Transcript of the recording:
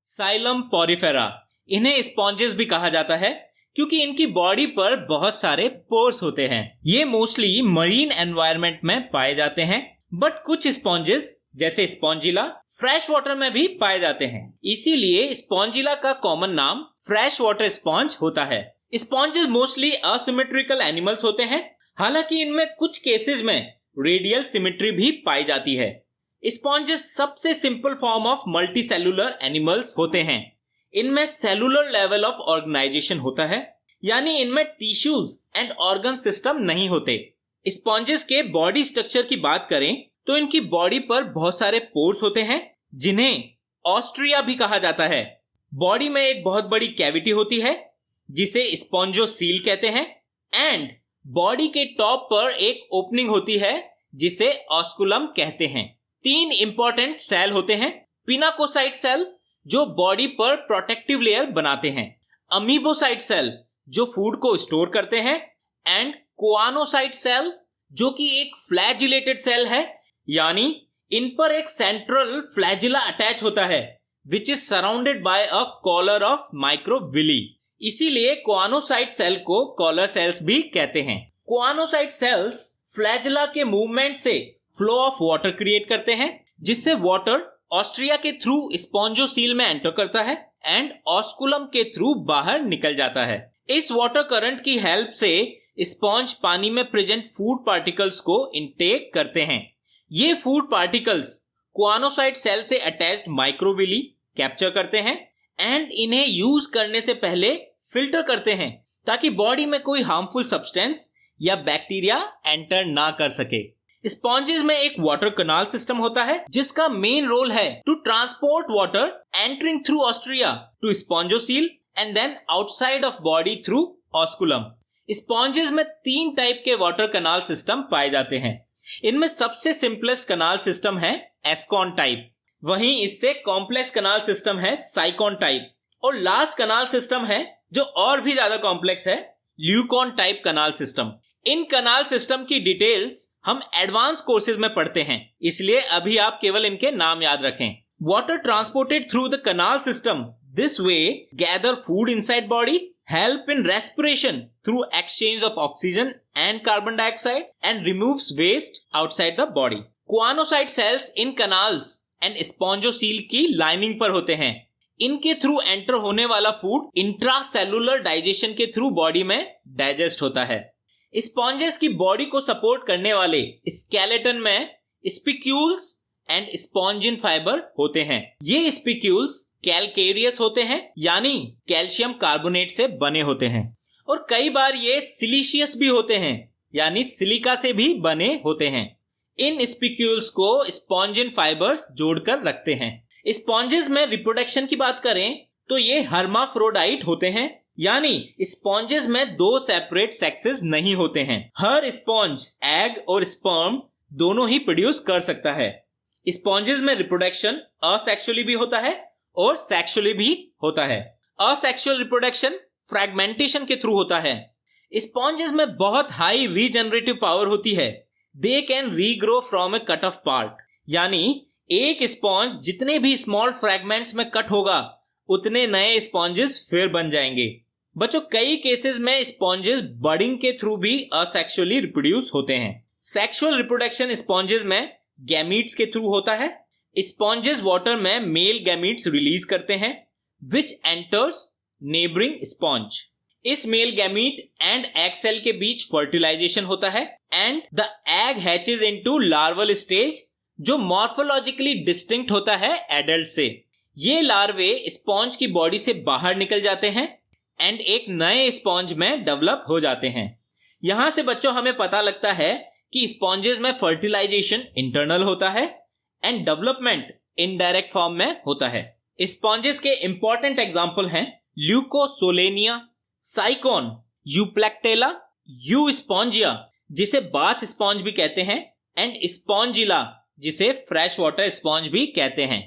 Xylem Porifera. इन्हें sponges भी कहा जाता है क्योंकि इनकी बॉडी पर बहुत सारे पोर्स होते हैं। ये मोस्टली मरीन एनवायरनमेंट में पाए जाते हैं, बट कुछ स्पॉन्जेस जैसे स्पॉन्जिला फ्रेश वाटर में भी पाए जाते हैं। इसीलिए स्पॉन्जिला का कॉमन नाम फ्रेश वाटर स्पॉन्ज होता है। स्पॉन्जेस मोस्टली असिमेट्रिकल एनिमल्स होते हैं, हालांकि इनमें कुछ केसेस में रेडियल सिमेट्री भी पाई जाती है। स्पॉन्जेस सबसे simple form of multicellular animals होते हैं। इनमें सेलुलर लेवल ऑफ ऑर्गेनाइजेशन होता है, यानी इनमें टिश्यूज एंड ऑर्गन सिस्टम नहीं होते। स्पॉन्जेस के बॉडी स्ट्रक्चर की बात करें तो इनकी बॉडी पर बहुत सारे पोर्स होते हैं, जिन्हें ऑस्ट्रिया भी कहा जाता है। बॉडी में एक बहुत बड़ी कैविटी होती है जिसे स्पॉन्जोसील कहते हैं, एंड बॉडी के टॉप पर एक ओपनिंग होती है जिसे ऑस्कुलम कहते हैं। 3 इंपॉर्टेंट सेल होते हैं। पिनाकोसाइट सेल जो बॉडी पर प्रोटेक्टिव लेयर बनाते हैं, अमीबोसाइट सेल जो फूड को स्टोर करते हैं, एंड कोआनोसाइट सेल जो कि एक फ्लैजिलेटेड सेल है, यानी इन पर एक सेंट्रल फ्लैजिला अटैच होता है which is surrounded by a collar of microvilli. इसीलिए कोआनोसाइट सेल को कॉलर सेल्स भी कहते हैं। कोआनोसाइट सेल्स फ्लैजिला के मूवमेंट से फ्लो ऑफ वाटर क्रिएट करते हैं, जिससे वाटर ऑस्ट्रिया के थ्रू स्पॉन्जोसील में एंटर करता है एंड ऑस्कुलम के थ्रू बाहर निकल जाता है। इस वाटर करंट की हेल्प से स्पॉन्ज पानी में प्रेजेंट फूड पार्टिकल्स को इनटेक करते हैं। ये फूड पार्टिकल्स कोआनोसाइट सेल से अटैच्ड माइक्रोविली कैप्चर करते हैं एंड इन्हें यूज करने से पहले फिल्टर करते हैं ताकि बॉडी में कोई हार्मफुल सब्सटेंस या बैक्टीरिया एंटर ना कर सके। स्पॉन्जेस में एक वाटर कनाल सिस्टम होता है जिसका मेन रोल है to transport water entering through ostia to spongocoel and then outside of body through osculum. Sponges में 3 टाइप के वाटर कनाल सिस्टम पाए जाते हैं। इनमें सबसे सिंपलेस्ट कनाल सिस्टम है एस्कॉन टाइप, वहीं इससे कॉम्प्लेक्स कनाल सिस्टम है साइकॉन टाइप, और लास्ट कनाल सिस्टम है जो और भी ज्यादा कॉम्प्लेक्स है, ल्यूकॉन टाइप कनाल सिस्टम। इन कनाल सिस्टम की डिटेल्स हम एडवांस कोर्सेज में पढ़ते हैं, इसलिए अभी आप केवल इनके नाम याद रखें। Water transported through the canal system this way gather food inside body, help in respiration through exchange of oxygen and carbon dioxide, and removes waste outside the body. Choanocyte cells in canals and spongocoel की lining पर होते हैं। इनके through enter होने वाला food intracellular digestion के through body में digest होता है। स्पॉन्जेस की बॉडी को सपोर्ट करने वाले स्केलेटन में स्पिक्यूल्स एंड स्पॉन्जिन फाइबर होते हैं। ये स्पिक्यूल्स कैलकेरियस होते हैं, यानी कैल्शियम कार्बोनेट से बने होते हैं, और कई बार ये सिलिशियस भी होते हैं, यानी सिलिका से भी बने होते हैं। इन स्पिक्यूल्स को स्पॉन्जिन फाइबर्स जोड़कर रखते हैं। स्पॉन्जेस में रिप्रोडक्शन की बात करें तो ये हर्माफ्रोडाइट होते हैं, यानी स्पॉन्जेस में 2 सेपरेट सेक्सेस नहीं होते हैं। हर स्पॉन्ज एग और स्पर्म दोनों ही प्रोड्यूस कर सकता है। स्पॉन्जेस में रिप्रोडक्शन असेक्सुअली भी होता है और सेक्सुअली भी होता है। असेक्सुअल रिप्रोडक्शन फ्रैगमेंटेशन के थ्रू होता है। स्पॉन्जेस में बहुत हाई रीजनरेटिव पावर होती है। They can regrow from A cut off part, यानी एक स्पॉन्ज जितने भी स्मॉल फ्रैगमेंट्स में कट होगा उतने नए स्पॉन्जेस फिर बन जाएंगे। बच्चों, कई केसेस में स्पॉन्जेस बडिंग के थ्रू भी असेक्सुअली रिप्रोड्यूस होते हैं। सेक्सुअल रिप्रोडक्शन स्पॉन्जेस में गैमीट्स के थ्रू होता है। स्पॉन्जेस वाटर में मेल गैमीट्स रिलीज करते हैं विच एंटर्स नेबरिंग स्पॉन्ज। इस male gamete and egg cell के बीच फर्टिलाइजेशन होता है and the egg hatches into larval stage, जो मॉर्फोलॉजिकली डिस्टिंक्ट होता है एडल्ट से। ये लार्वे स्पॉन्ज की बॉडी से बाहर निकल जाते हैं एंड एक नए स्पॉन्ज में डेवलप हो जाते हैं। यहां से बच्चों हमें पता लगता है कि स्पॉन्जेस में फर्टिलाइजेशन इंटरनल होता है एंड डेवलपमेंट इनडायरेक्ट फॉर्म में होता है। स्पॉन्जेस के इंपॉर्टेंट एग्जांपल हैं ल्यूकोसोलेनिया, साइकॉन, यूप्लेक्टेला, यू स्पॉन्जिया जिसे बाथ स्पॉन्ज भी कहते हैं, एंड स्पॉन्जिला जिसे फ्रेश वाटर स्पॉन्ज भी कहते हैं।